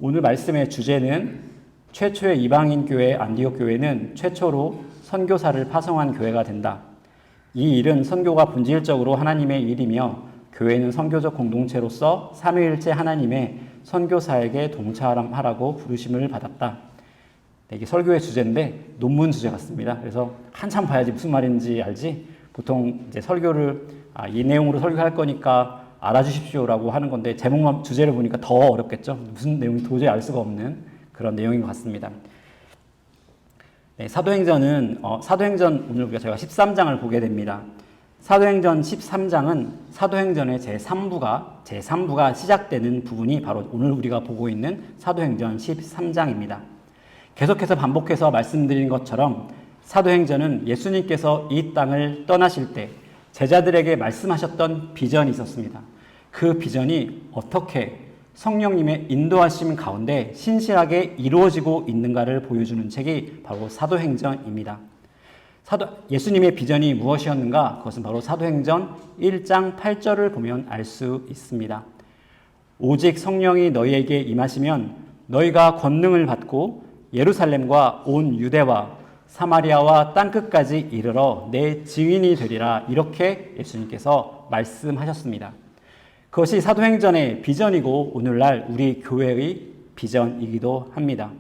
오늘 말씀의 주제는 최초의 이방인 교회 안디옥 교회는 최초로 선교사를 파송한 교회가 된다. 이 일은 선교가 본질적으로 하나님의 일이며 교회는 선교적 공동체로서 삼위일체 하나님의 선교사에게 동참하라고 부르심을 받았다. 이게 설교의 주제인데 논문 주제 같습니다. 그래서 한참 봐야지 무슨 말인지 알지. 보통 이제 설교를 이 내용으로 설교할 거니까 알아주십시오라고 하는 건데 제목만 주제를 보니까 더 어렵겠죠. 무슨 내용인지 도저히 알 수가 없는 그런 내용인 것 같습니다. 네, 사도행전 오늘 우리가 제가 13장을 보게 됩니다. 사도행전 13장은 사도행전의 제3부가 시작되는 부분이 바로 오늘 우리가 보고 있는 사도행전 13장입니다. 계속해서 반복해서 말씀드린 것처럼 사도행전은 예수님께서 이 땅을 떠나실 때 제자들에게 말씀하셨던 비전이 있었습니다. 그 비전이 어떻게 성령님의 인도하심 가운데 신실하게 이루어지고 있는가를 보여주는 책이 바로 사도행전입니다. 예수님의 비전이 무엇이었는가? 그것은 바로 사도행전 1장 8절을 보면 알 수 있습니다. 오직 성령이 너희에게 임하시면 너희가 권능을 받고 예루살렘과 온 유대와 사마리아와 땅끝까지 이르러 내 증인이 되리라. 이렇게 예수님께서 말씀하셨습니다. 그것이 사도행전의 비전이고 오늘날 우리 교회의 비전이기도 합니다.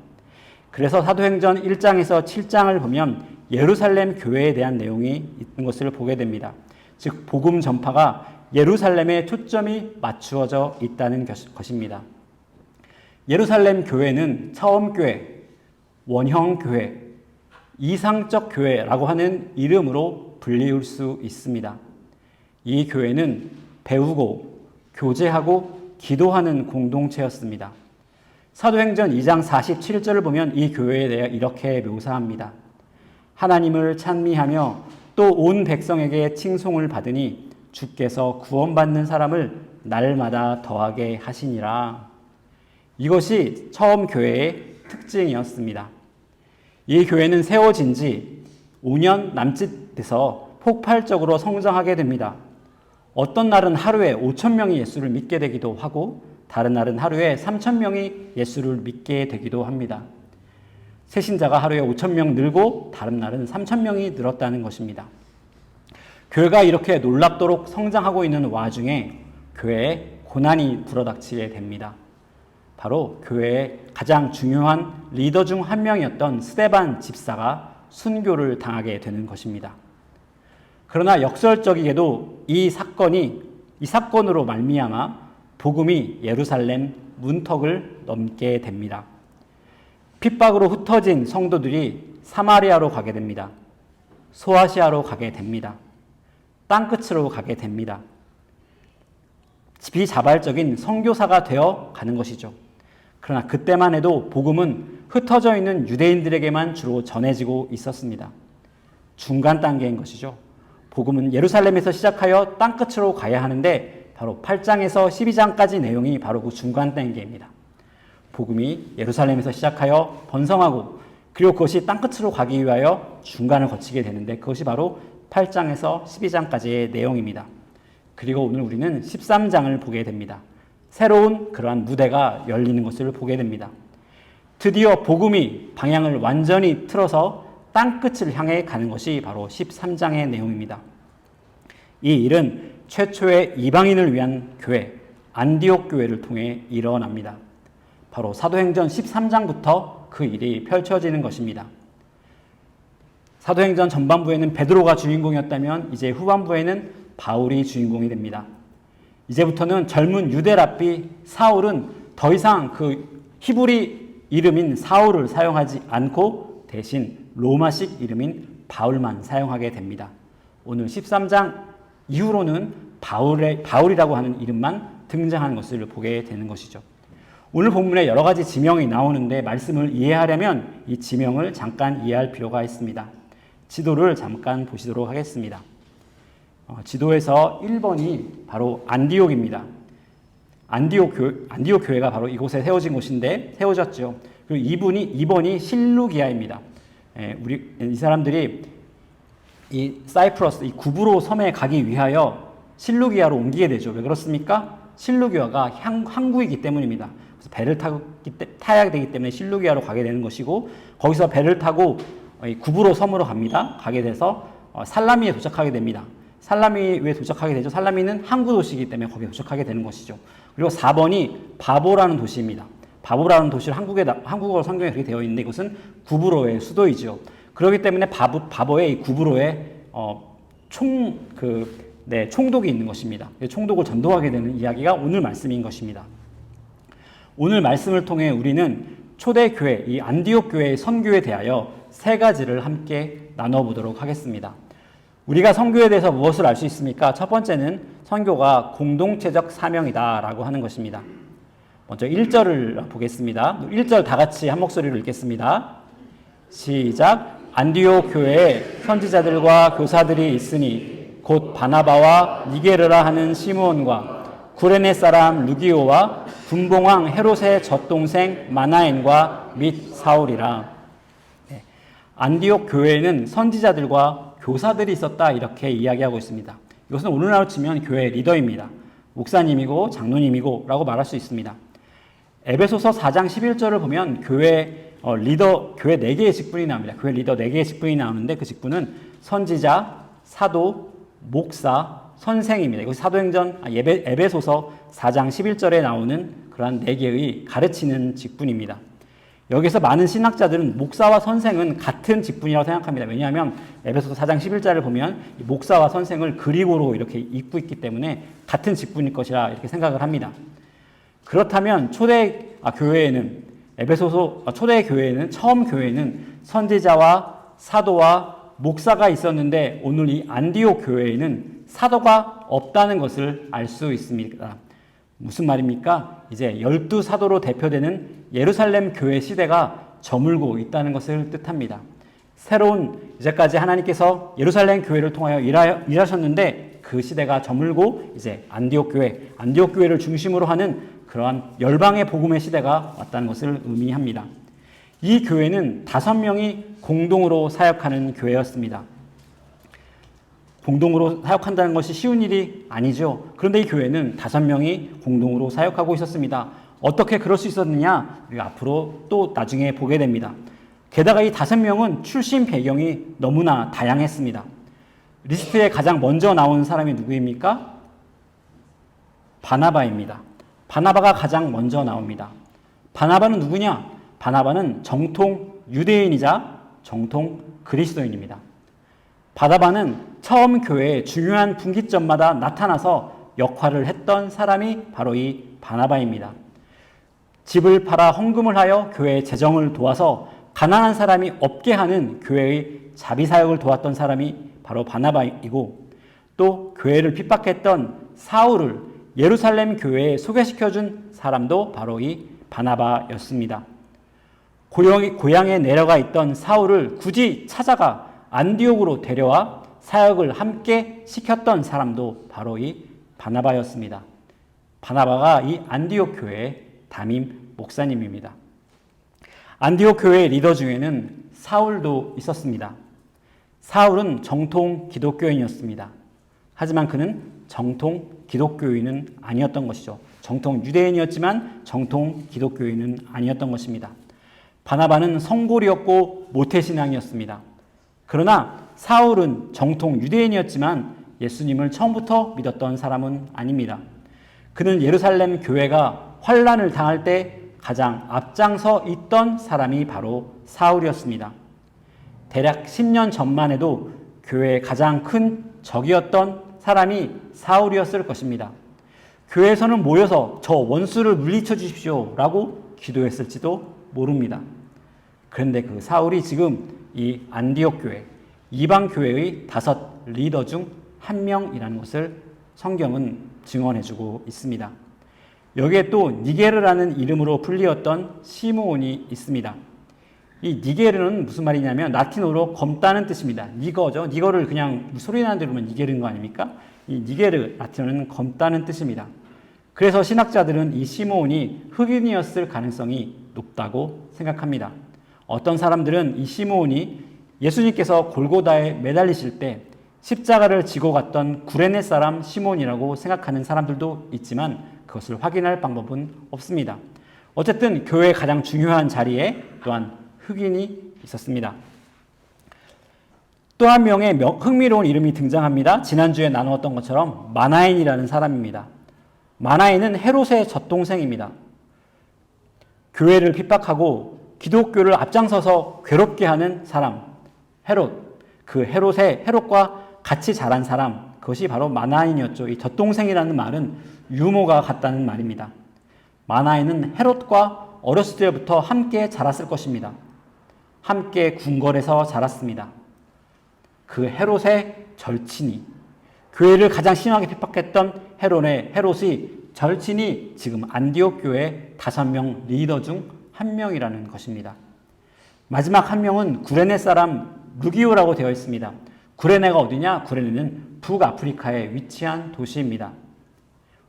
그래서 사도행전 1장에서 7장을 보면 예루살렘 교회에 대한 내용이 있는 것을 보게 됩니다. 즉 복음 전파가 예루살렘에 초점이 맞추어져 있다는 것입니다. 예루살렘 교회는 처음 교회, 원형 교회, 이상적 교회라고 하는 이름으로 불리울 수 있습니다. 이 교회는 배우고 교제하고 기도하는 공동체였습니다. 사도행전 2장 47절을 보면 이 교회에 대해 이렇게 묘사합니다. 하나님을 찬미하며 또 온 백성에게 칭송을 받으니 주께서 구원받는 사람을 날마다 더하게 하시니라. 이것이 처음 교회의 특징이었습니다. 이 교회는 세워진 지 5년 남짓 돼서 폭발적으로 성장하게 됩니다. 어떤 날은 하루에 5,000명이 예수를 믿게 되기도 하고 다른 날은 하루에 3,000명이 예수를 믿게 되기도 합니다. 새신자가 하루에 5,000명 늘고 다른 날은 3,000명이 늘었다는 것입니다. 교회가 이렇게 놀랍도록 성장하고 있는 와중에 교회에 고난이 불어닥치게 됩니다. 바로 교회의 가장 중요한 리더 중 한 명이었던 스데반 집사가 순교를 당하게 되는 것입니다. 그러나 역설적이게도 이 사건으로 말미암아 복음이 예루살렘 문턱을 넘게 됩니다. 핍박으로 흩어진 성도들이 사마리아로 가게 됩니다. 소아시아로 가게 됩니다. 땅끝으로 가게 됩니다. 비자발적인 선교사가 되어 가는 것이죠. 그러나 그때만 해도 복음은 흩어져 있는 유대인들에게만 주로 전해지고 있었습니다. 중간 단계인 것이죠. 복음은 예루살렘에서 시작하여 땅끝으로 가야 하는데 바로 8장에서 12장까지 내용이 바로 그 중간 단계입니다. 복음이 예루살렘에서 시작하여 번성하고 그리고 그것이 땅끝으로 가기 위하여 중간을 거치게 되는데 그것이 바로 8장에서 12장까지의 내용입니다. 그리고 오늘 우리는 13장을 보게 됩니다. 새로운 그러한 무대가 열리는 것을 보게 됩니다. 드디어 복음이 방향을 완전히 틀어서 땅끝을 향해 가는 것이 바로 13장의 내용입니다. 이 일은 최초의 이방인을 위한 교회, 안디옥 교회를 통해 일어납니다. 바로 사도행전 13장부터 그 일이 펼쳐지는 것입니다. 사도행전 전반부에는 베드로가 주인공이었다면 이제 후반부에는 바울이 주인공이 됩니다. 이제부터는 젊은 유대 랍비 사울은 더 이상 그 히브리 이름인 사울을 사용하지 않고 대신 로마식 이름인 바울만 사용하게 됩니다. 오늘 13장 이후로는 바울이라고 하는 이름만 등장하는 것을 보게 되는 것이죠. 오늘 본문에 여러 가지 지명이 나오는데 말씀을 이해하려면 이 지명을 잠깐 이해할 필요가 있습니다. 지도를 잠깐 보시도록 하겠습니다. 지도에서 1번이 바로 안디옥입니다. 안디옥 교회가 바로 이곳에 세워졌죠. 그리고 2번이 실루기아입니다. 이 사람들이 이 사이프러스, 이 구브로 섬에 가기 위하여 실루기아로 옮기게 되죠. 왜 그렇습니까? 실루기아가 항구이기 때문입니다. 그래서 배를 타야 되기 때문에 실루기아로 가게 되는 것이고, 거기서 배를 타고 구브로 섬으로 가게 돼서 살라미에 도착하게 됩니다. 살라미에 도착하게 되죠. 살라미는 항구 도시이기 때문에 거기에 도착하게 되는 것이죠. 그리고 4번이 바보라는 도시입니다. 바보라는 도시를 한국어 성경에 그렇게 되어 있는데, 이것은 구브로의 수도이죠. 그렇기 때문에 바보의 이 구브로에 총독이 있는 것입니다. 총독을 전도하게 되는 이야기가 오늘 말씀인 것입니다. 오늘 말씀을 통해 우리는 초대교회, 이 안디옥 교회의 선교에 대하여 세 가지를 함께 나눠보도록 하겠습니다. 우리가 선교에 대해서 무엇을 알 수 있습니까? 첫 번째는 선교가 공동체적 사명이다 라고 하는 것입니다. 먼저 1절을 보겠습니다. 1절 다 같이 한 목소리로 읽겠습니다. 시작. 안디옥 교회에 선지자들과 교사들이 있으니 곧 바나바와 니게르라 하는 시므온과 구레네 사람 루기오와 분봉왕 헤롯의 젖동생 마나엔과 및 사울이라. 안디옥 교회에는 선지자들과 교사들이 있었다, 이렇게 이야기하고 있습니다. 이것은 오늘날로 치면 교회 리더입니다. 목사님이고 장로님이고 라고 말할 수 있습니다. 에베소서 4장 11절을 보면 교회 리더, 교회 4개의 직분이 나옵니다. 교회 리더 4개의 직분이 나오는데 그 직분은 선지자, 사도, 목사, 선생입니다. 이것이 에베소서 4장 11절에 나오는 그러한 4개의 가르치는 직분입니다. 여기서 많은 신학자들은 목사와 선생은 같은 직분이라고 생각합니다. 왜냐하면 에베소서 4장 11절을 보면 목사와 선생을 그리고로 이렇게 읽고 있기 때문에 같은 직분일 것이라 이렇게 생각을 합니다. 그렇다면 초대 교회에는 처음 교회에는 선지자와 사도와 목사가 있었는데, 오늘 이 안디옥 교회에는 사도가 없다는 것을 알 수 있습니다. 무슨 말입니까? 이제 12사도로 대표되는 예루살렘 교회 시대가 저물고 있다는 것을 뜻합니다. 이제까지 하나님께서 예루살렘 교회를 통하여 일하셨는데 그 시대가 저물고 이제 안디옥 교회를 중심으로 하는 그러한 열방의 복음의 시대가 왔다는 것을 의미합니다. 이 교회는 5명이 공동으로 사역하는 교회였습니다. 공동으로 사역한다는 것이 쉬운 일이 아니죠. 그런데 이 교회는 5명이 공동으로 사역하고 있었습니다. 어떻게 그럴 수 있었느냐? 우리가 앞으로 또 나중에 보게 됩니다. 게다가 이 5명은 출신 배경이 너무나 다양했습니다. 리스트에 가장 먼저 나온 사람이 누구입니까? 바나바입니다. 바나바가 가장 먼저 나옵니다. 바나바는 누구냐? 바나바는 정통 유대인이자 정통 그리스도인입니다. 바나바는 처음 교회의 중요한 분기점마다 나타나서 역할을 했던 사람이 바로 이 바나바입니다. 집을 팔아 헌금을 하여 교회의 재정을 도와서 가난한 사람이 없게 하는 교회의 자비사역을 도왔던 사람이 바로 바나바이고, 또 교회를 핍박했던 사울을 예루살렘 교회에 소개시켜준 사람도 바로 이 바나바였습니다. 고향에 내려가 있던 사울을 굳이 찾아가 안디옥으로 데려와 사역을 함께 시켰던 사람도 바로 이 바나바였습니다. 바나바가 이 안디옥 교회의 담임 목사님입니다. 안디옥 교회의 리더 중에는 사울도 있었습니다. 사울은 정통 기독교인이었습니다. 하지만 그는 정통 기독교인은 아니었던 것이죠. 정통 유대인이었지만 정통 기독교인은 아니었던 것입니다. 바나바는 성골이었고 모태신앙이었습니다. 그러나 사울은 정통 유대인이었지만 예수님을 처음부터 믿었던 사람은 아닙니다. 그는 예루살렘 교회가 환란을 당할 때 가장 앞장서 있던 사람이 바로 사울이었습니다. 대략 10년 전만 해도 교회의 가장 큰 적이었던 사람이 사울이었을 것입니다. 교회에서는 모여서 저 원수를 물리쳐 주십시오 라고 기도했을지도 모릅니다. 그런데 그 사울이 지금 이 안디옥 교회, 이방 교회의 5 리더 중 한 명이라는 것을 성경은 증언해주고 있습니다. 여기에 또 니게르라는 이름으로 불리었던 시므온이 있습니다. 이 니게르는 무슨 말이냐면 라틴어로 검다는 뜻입니다. 니거죠. 니거를 그냥 소리 나는 대로 보면 니게르인 거 아닙니까? 이 니게르 라틴어는 검다는 뜻입니다. 그래서 신학자들은 이 시므온이 흑인이었을 가능성이 높다고 생각합니다. 어떤 사람들은 이 시므온이 예수님께서 골고다에 매달리실 때 십자가를 지고 갔던 구레네 사람 시몬이라고 생각하는 사람들도 있지만 그것을 확인할 방법은 없습니다. 어쨌든 교회의 가장 중요한 자리에 또한 흑인이 있었습니다. 또 한 명의 흥미로운 이름이 등장합니다. 지난주에 나누었던 것처럼 마나엔이라는 사람입니다. 마나엔은 헤롯의 젖동생입니다. 교회를 핍박하고 기독교를 앞장서서 괴롭게 하는 사람, 헤롯. 그 헤롯과 같이 자란 사람, 그것이 바로 마나엔이었죠. 이 젖동생이라는 말은 유모가 같다는 말입니다. 마나엔은 헤롯과 어렸을 때부터 함께 자랐을 것입니다. 함께 궁궐에서 자랐습니다. 그 헤롯의 절친이, 교회를 가장 심하게 핍박했던 헤롯이 절친이 지금 안디옥 교회 5명 리더 중 한 명이라는 것입니다. 마지막 한 명은 구레네 사람 루기오라고 되어 있습니다. 구레네가 어디냐? 구레네는 북아프리카에 위치한 도시입니다.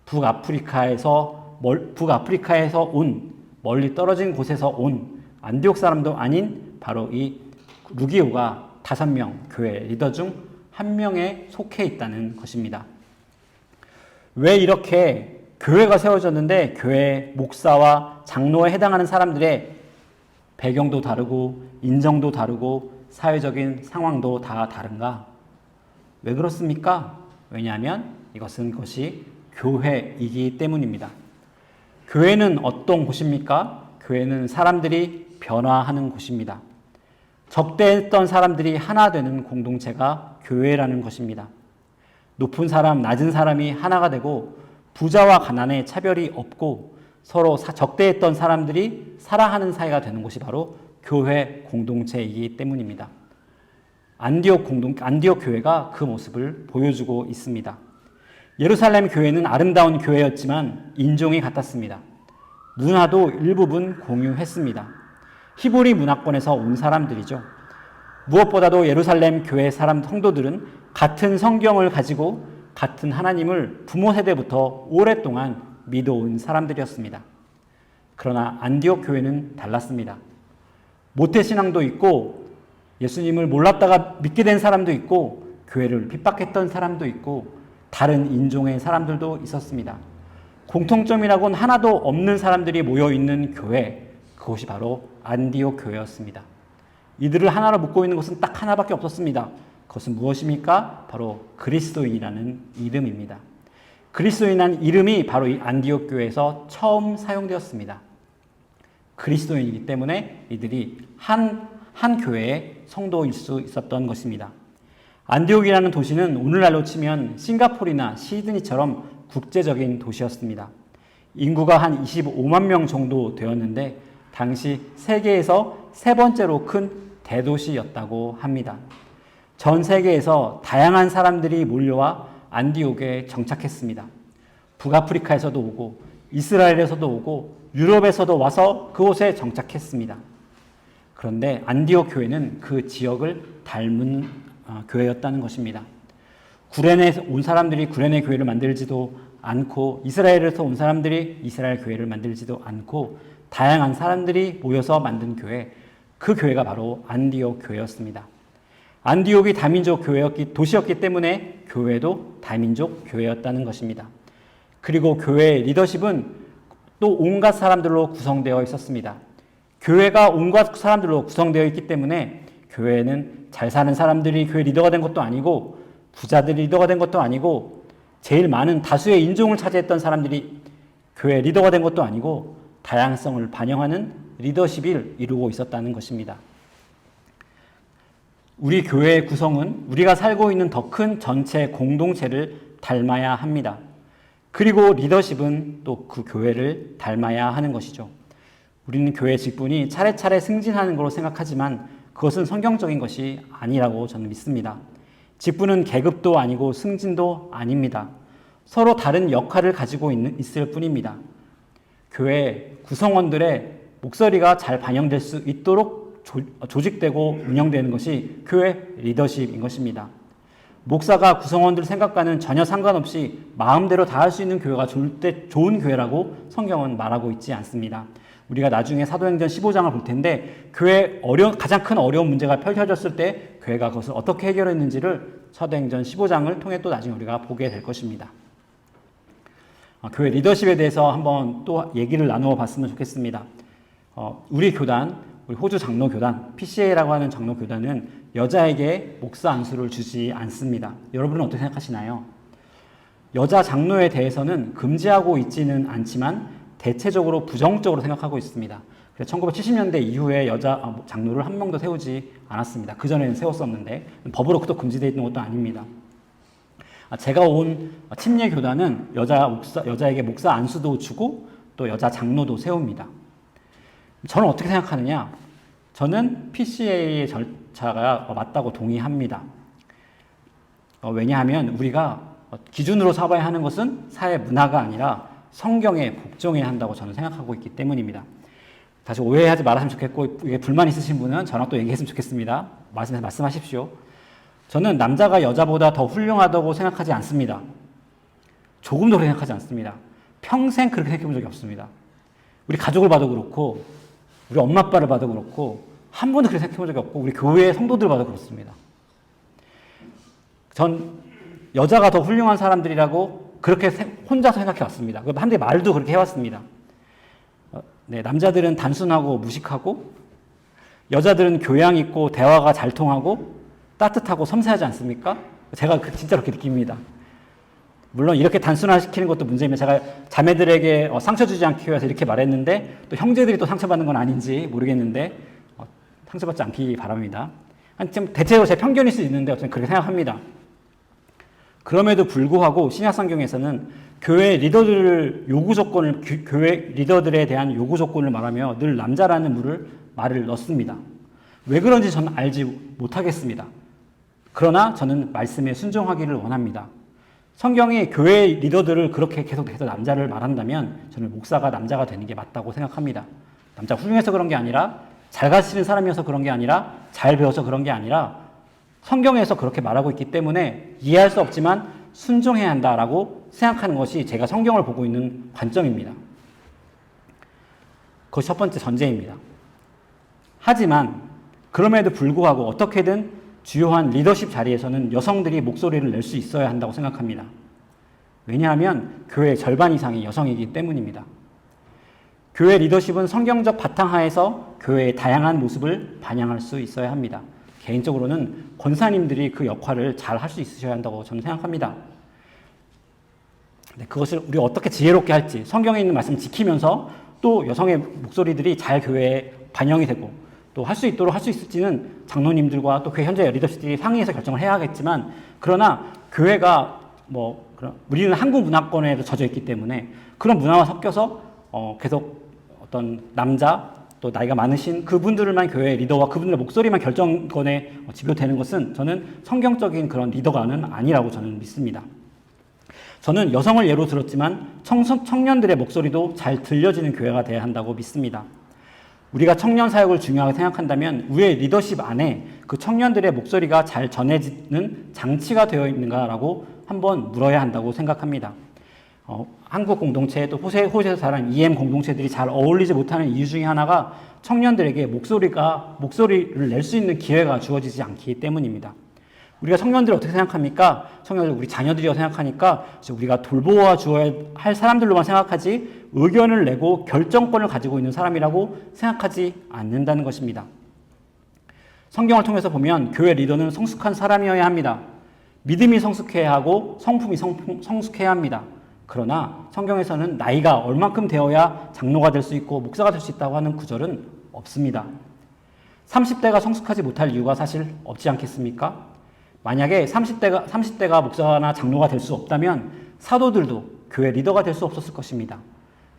북아프리카에서 온, 멀리 떨어진 곳에서 온 안디옥 사람도 아닌 바로 이 루기오가 5명 교회 리더 중 한 명에 속해 있다는 것입니다. 왜 이렇게 교회가 세워졌는데 교회 목사와 장로에 해당하는 사람들의 배경도 다르고 인정도 다르고 사회적인 상황도 다 다른가? 왜 그렇습니까? 왜냐하면 그것이 교회이기 때문입니다. 교회는 어떤 곳입니까? 교회는 사람들이 변화하는 곳입니다. 적대했던 사람들이 하나 되는 공동체가 교회라는 것입니다. 높은 사람, 낮은 사람이 하나가 되고 부자와 가난의 차별이 없고 서로 적대했던 사람들이 사랑하는 사이가 되는 곳이 바로 교회 공동체이기 때문입니다. 안디옥 교회가 그 모습을 보여주고 있습니다. 예루살렘 교회는 아름다운 교회였지만 인종이 같았습니다. 문화도 일부분 공유했습니다. 히브리 문화권에서 온 사람들이죠. 무엇보다도 예루살렘 교회 성도들은 같은 성경을 가지고 같은 하나님을 부모 세대부터 오랫동안 믿어온 사람들이었습니다. 그러나 안디옥 교회는 달랐습니다. 모태신앙도 있고 예수님을 몰랐다가 믿게 된 사람도 있고 교회를 핍박했던 사람도 있고 다른 인종의 사람들도 있었습니다. 공통점이라고는 하나도 없는 사람들이 모여있는 교회, 그것이 바로 안디옥 교회였습니다. 이들을 하나로 묶고 있는 것은 딱 하나밖에 없었습니다. 그것은 무엇입니까? 바로 그리스도인이라는 이름입니다. 그리스도인이라는 이름이 바로 이 안디옥 교회에서 처음 사용되었습니다. 그리스도인이기 때문에 이들이 한 교회의 성도일 수 있었던 것입니다. 안디옥이라는 도시는 오늘날로 치면 싱가포르나 시드니처럼 국제적인 도시였습니다. 인구가 한 25만 명 정도 되었는데 당시 세계에서 3번째로 큰 대도시였다고 합니다. 전 세계에서 다양한 사람들이 몰려와 안디옥에 정착했습니다. 북아프리카에서도 오고 이스라엘에서도 오고 유럽에서도 와서 그곳에 정착했습니다. 그런데 안디옥 교회는 그 지역을 닮은 교회였다는 것입니다. 구레네에서 온 사람들이 구레네 교회를 만들지도 않고 이스라엘에서 온 사람들이 이스라엘 교회를 만들지도 않고 다양한 사람들이 모여서 만든 교회, 그 교회가 바로 안디옥 교회였습니다. 안디옥이 다민족 도시였기 때문에 교회도 다민족 교회였다는 것입니다. 그리고 교회의 리더십은 또 온갖 사람들로 구성되어 있었습니다. 교회가 온갖 사람들로 구성되어 있기 때문에 교회는 잘 사는 사람들이 교회 리더가 된 것도 아니고 부자들이 리더가 된 것도 아니고 제일 많은 다수의 인종을 차지했던 사람들이 교회 리더가 된 것도 아니고 다양성을 반영하는 리더십을 이루고 있었다는 것입니다. 우리 교회의 구성은 우리가 살고 있는 더 큰 전체 공동체를 닮아야 합니다. 그리고 리더십은 또 그 교회를 닮아야 하는 것이죠. 우리는 교회 직분이 차례차례 승진하는 것으로 생각하지만 그것은 성경적인 것이 아니라고 저는 믿습니다. 직분은 계급도 아니고 승진도 아닙니다. 서로 다른 역할을 가지고 있을 뿐입니다. 교회 구성원들의 목소리가 잘 반영될 수 있도록 조직되고 운영되는 것이 교회 리더십인 것입니다. 목사가 구성원들 생각과는 전혀 상관없이 마음대로 다 할 수 있는 교회가 좋은 교회라고 성경은 말하고 있지 않습니다. 우리가 나중에 사도행전 15장을 볼 텐데 교회의 가장 큰 어려운 문제가 펼쳐졌을 때 교회가 그것을 어떻게 해결했는지를 사도행전 15장을 통해 또 나중에 우리가 보게 될 것입니다. 교회 리더십에 대해서 한번 또 얘기를 나누어 봤으면 좋겠습니다. 우리 교단, 우리 호주 장로교단, PCA라고 하는 장로교단은 여자에게 목사 안수를 주지 않습니다. 여러분은 어떻게 생각하시나요? 여자 장로에 대해서는 금지하고 있지는 않지만 대체적으로 부정적으로 생각하고 있습니다. 그래서 1970년대 이후에 여자 장로를 한 명도 세우지 않았습니다. 그전에는 세웠었는데 법으로 또 금지되어 있는 것도 아닙니다. 제가 온 침례 교단은 여자에게 목사 안수도 주고 또 여자 장로도 세웁니다. 저는 어떻게 생각하느냐? 저는 PCA의 절차가 맞다고 동의합니다. 왜냐하면 우리가 기준으로 삼아야 하는 것은 사회 문화가 아니라 성경에 복종해야 한다고 저는 생각하고 있기 때문입니다. 다시 오해하지 말았으면 좋겠고, 이게 불만 있으신 분은 저랑 또 얘기했으면 좋겠습니다. 말씀하십시오. 저는 남자가 여자보다 더 훌륭하다고 생각하지 않습니다. 조금도 그렇게 생각하지 않습니다. 평생 그렇게 생각해 본 적이 없습니다. 우리 가족을 봐도 그렇고, 우리 엄마 아빠를 봐도 그렇고, 한 번도 그렇게 생각해 본 적이 없고, 우리 교회 성도들 봐도 그렇습니다. 전 여자가 더 훌륭한 사람들이라고 그렇게 혼자서 생각해 왔습니다. 한데 말도 그렇게 해왔습니다. 네, 남자들은 단순하고 무식하고, 여자들은 교양 있고 대화가 잘 통하고 따뜻하고 섬세하지 않습니까? 제가 진짜 그렇게 느낍니다. 물론 이렇게 단순화시키는 것도 문제이면 제가 자매들에게 상처 주지 않기 위해서 이렇게 말했는데 또 형제들이 또 상처받는 건 아닌지 모르겠는데 상처받지 않기 바랍니다. 대체로 제 편견일 수 있는데 어쨌든 그렇게 생각합니다. 그럼에도 불구하고 신약성경에서는 교회 리더들에 대한 요구 조건을 말하며 늘 남자라는 말을 넣습니다. 왜 그런지 저는 알지 못하겠습니다. 그러나 저는 말씀에 순종하기를 원합니다. 성경이 교회 리더들을 그렇게 계속해서 남자를 말한다면 저는 목사가 남자가 되는 게 맞다고 생각합니다. 남자가 훌륭해서 그런 게 아니라 잘 가르치는 사람이어서 그런 게 아니라 잘 배워서 그런 게 아니라 성경에서 그렇게 말하고 있기 때문에 이해할 수 없지만 순종해야 한다라고 생각하는 것이 제가 성경을 보고 있는 관점입니다. 그것이 첫 번째 전제입니다. 하지만 그럼에도 불구하고 어떻게든 주요한 리더십 자리에서는 여성들이 목소리를 낼 수 있어야 한다고 생각합니다. 왜냐하면 교회의 절반 이상이 여성이기 때문입니다. 교회 리더십은 성경적 바탕하에서 교회의 다양한 모습을 반영할 수 있어야 합니다. 개인적으로는 권사님들이 그 역할을 잘 할 수 있으셔야 한다고 저는 생각합니다. 그것을 우리가 어떻게 지혜롭게 할지, 성경에 있는 말씀을 지키면서 또 여성의 목소리들이 잘 교회에 반영이 되고 또 할 수 있도록 할 수 있을지는 장로님들과 또 교회 현재 리더십들이 상의해서 결정을 해야 하겠지만, 그러나 교회가 우리는 한국 문화권에도 젖어 있기 때문에 그런 문화와 섞여서 계속 어떤 남자 또 나이가 많으신 그분들만 교회 리더와 그분들의 목소리만 결정권에 지배되는 것은 저는 성경적인 그런 리더가는 아니라고 저는 믿습니다. 저는 여성을 예로 들었지만 청년들의 목소리도 잘 들려지는 교회가 돼야 한다고 믿습니다. 우리가 청년 사역을 중요하게 생각한다면 우리의 리더십 안에 그 청년들의 목소리가 잘 전해지는 장치가 되어 있는가라고 한번 물어야 한다고 생각합니다. 한국 공동체 또 호주에서 자란 EM 공동체들이 잘 어울리지 못하는 이유 중에 하나가 청년들에게 목소리를 낼 수 있는 기회가 주어지지 않기 때문입니다. 우리가 청년들을 어떻게 생각합니까? 청년들 우리 자녀들이라고 생각하니까 우리가 돌보아 주어야 할 사람들로만 생각하지 의견을 내고 결정권을 가지고 있는 사람이라고 생각하지 않는다는 것입니다. 성경을 통해서 보면 교회 리더는 성숙한 사람이어야 합니다. 믿음이 성숙해야 하고 성품이 성숙해야 합니다. 그러나 성경에서는 나이가 얼만큼 되어야 장로가 될 수 있고 목사가 될 수 있다고 하는 구절은 없습니다. 30대가 성숙하지 못할 이유가 사실 없지 않겠습니까? 만약에 30대가 목사나 장로가 될 수 없다면 사도들도 교회 리더가 될 수 없었을 것입니다.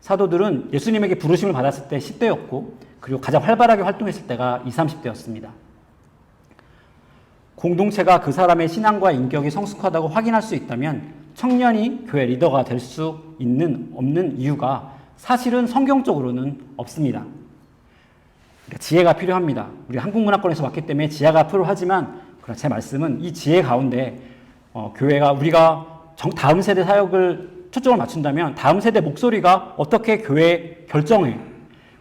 사도들은 예수님에게 부르심을 받았을 때 10대였고 그리고 가장 활발하게 활동했을 때가 20, 30대였습니다. 공동체가 그 사람의 신앙과 인격이 성숙하다고 확인할 수 있다면 청년이 교회 리더가 될 수 없는 이유가 사실은 성경적으로는 없습니다. 그러니까 지혜가 필요합니다. 우리 한국 문화권에서 왔기 때문에 지혜가 필요하지만 제 말씀은 이 지혜 가운데 교회가 우리가 다음 세대 사역을 초점을 맞춘다면 다음 세대 목소리가 어떻게 교회 결정해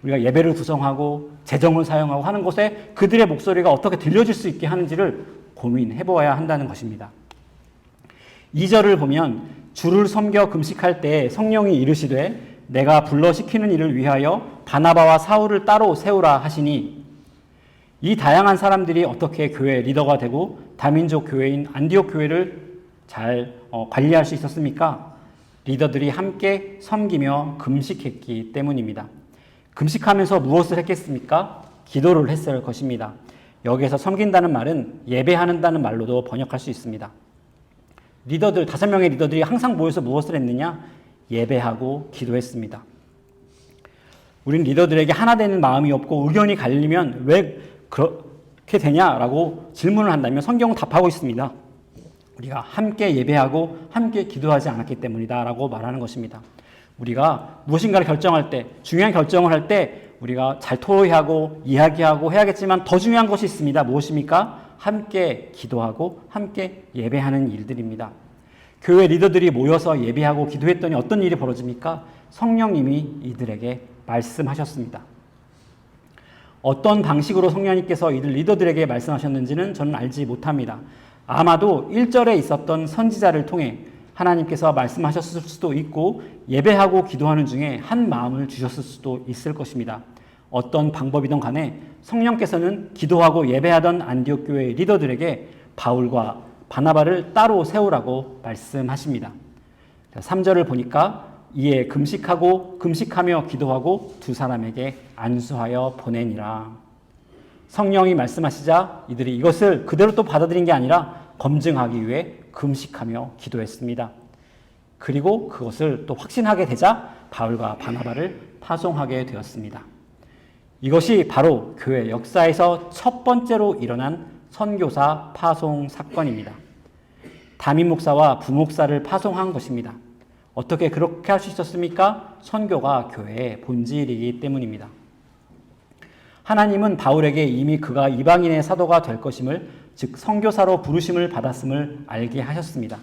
우리가 예배를 구성하고 재정을 사용하고 하는 곳에 그들의 목소리가 어떻게 들려질 수 있게 하는지를 고민해 보아야 한다는 것입니다. 2절을 보면 주를 섬겨 금식할 때 성령이 이르시되 내가 불러 시키는 일을 위하여 바나바와 사울을 따로 세우라 하시니, 이 다양한 사람들이 어떻게 교회 리더가 되고 다민족 교회인 안디옥 교회를 잘 관리할 수 있었습니까? 리더들이 함께 섬기며 금식했기 때문입니다. 금식하면서 무엇을 했겠습니까? 기도를 했을 것입니다. 여기에서 섬긴다는 말은 예배하는다는 말로도 번역할 수 있습니다. 리더들, 5명의 리더들이 항상 모여서 무엇을 했느냐? 예배하고 기도했습니다. 우린 리더들에게 하나 되는 마음이 없고 의견이 갈리면 왜 그렇게 되냐라고 질문을 한다면 성경은 답하고 있습니다. 우리가 함께 예배하고 함께 기도하지 않았기 때문이다 라고 말하는 것입니다. 우리가 무엇인가를 결정할 때, 중요한 결정을 할 때 우리가 잘 토의하고 이야기하고 해야겠지만 더 중요한 것이 있습니다. 무엇입니까? 함께 기도하고 함께 예배하는 일들입니다. 교회 리더들이 모여서 예배하고 기도했더니 어떤 일이 벌어집니까? 성령님이 이들에게 말씀하셨습니다. 어떤 방식으로 성령님께서 이들 리더들에게 말씀하셨는지는 저는 알지 못합니다. 아마도 1절에 있었던 선지자를 통해 하나님께서 말씀하셨을 수도 있고 예배하고 기도하는 중에 한 마음을 주셨을 수도 있을 것입니다. 어떤 방법이든 간에 성령께서는 기도하고 예배하던 안디옥 교회 리더들에게 바울과 바나바를 따로 세우라고 말씀하십니다. 3절을 보니까 이에 금식하며 기도하고 두 사람에게 안수하여 보내니라. 성령이 말씀하시자 이들이 이것을 그대로 또 받아들인 게 아니라 검증하기 위해 금식하며 기도했습니다. 그리고 그것을 또 확신하게 되자 바울과 바나바를 파송하게 되었습니다. 이것이 바로 교회 역사에서 첫 번째로 일어난 선교사 파송 사건입니다. 담임 목사와 부목사를 파송한 것입니다. 어떻게 그렇게 할 수 있었습니까? 선교가 교회의 본질이기 때문입니다. 하나님은 바울에게 이미 그가 이방인의 사도가 될 것임을, 즉 선교사로 부르심을 받았음을 알게 하셨습니다.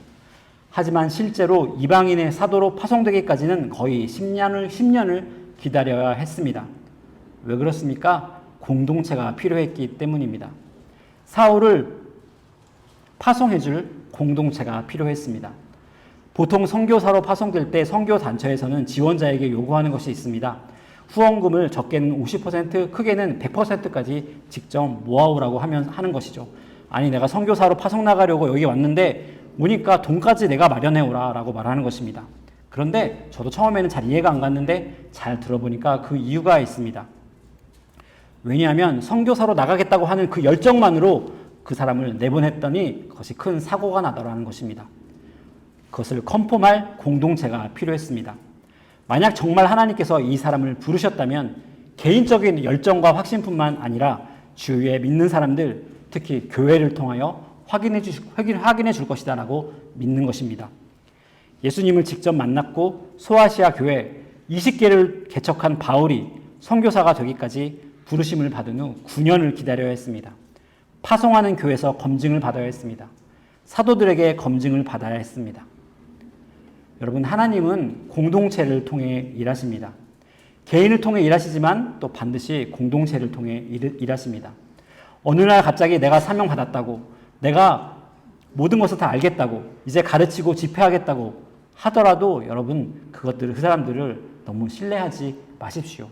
하지만 실제로 이방인의 사도로 파송되기까지는 거의 10년을 기다려야 했습니다. 왜 그렇습니까? 공동체가 필요했기 때문입니다. 사울을 파송해줄 공동체가 필요했습니다. 보통 선교사로 파송될 때 선교단체에서는 지원자에게 요구하는 것이 있습니다. 후원금을 적게는 50%, 크게는 100%까지 직접 모아오라고 하는 것이죠. 아니, 내가 선교사로 파송 나가려고 여기 왔는데 오니까 돈까지 내가 마련해오라 라고 말하는 것입니다. 그런데 저도 처음에는 잘 이해가 안 갔는데 잘 들어보니까 그 이유가 있습니다. 왜냐하면 선교사로 나가겠다고 하는 그 열정만으로 그 사람을 내보냈더니 그것이 큰 사고가 나더라는 것입니다. 그것을 컨펌할 공동체가 필요했습니다. 만약 정말 하나님께서 이 사람을 부르셨다면 개인적인 열정과 확신뿐만 아니라 주위에 믿는 사람들, 특히 교회를 통하여 확인해 줄 것이다 라고 믿는 것입니다. 예수님을 직접 만났고 소아시아 교회 20개를 개척한 바울이 선교사가 되기까지 부르심을 받은 후 9년을 기다려야 했습니다. 파송하는 교회에서 검증을 받아야 했습니다. 사도들에게 검증을 받아야 했습니다. 여러분, 하나님은 공동체를 통해 일하십니다. 개인을 통해 일하시지만 또 반드시 공동체를 통해 일하십니다. 어느 날 갑자기 내가 사명 받았다고, 내가 모든 것을 다 알겠다고, 이제 가르치고 집회하겠다고 하더라도 여러분, 그 사람들을 너무 신뢰하지 마십시오.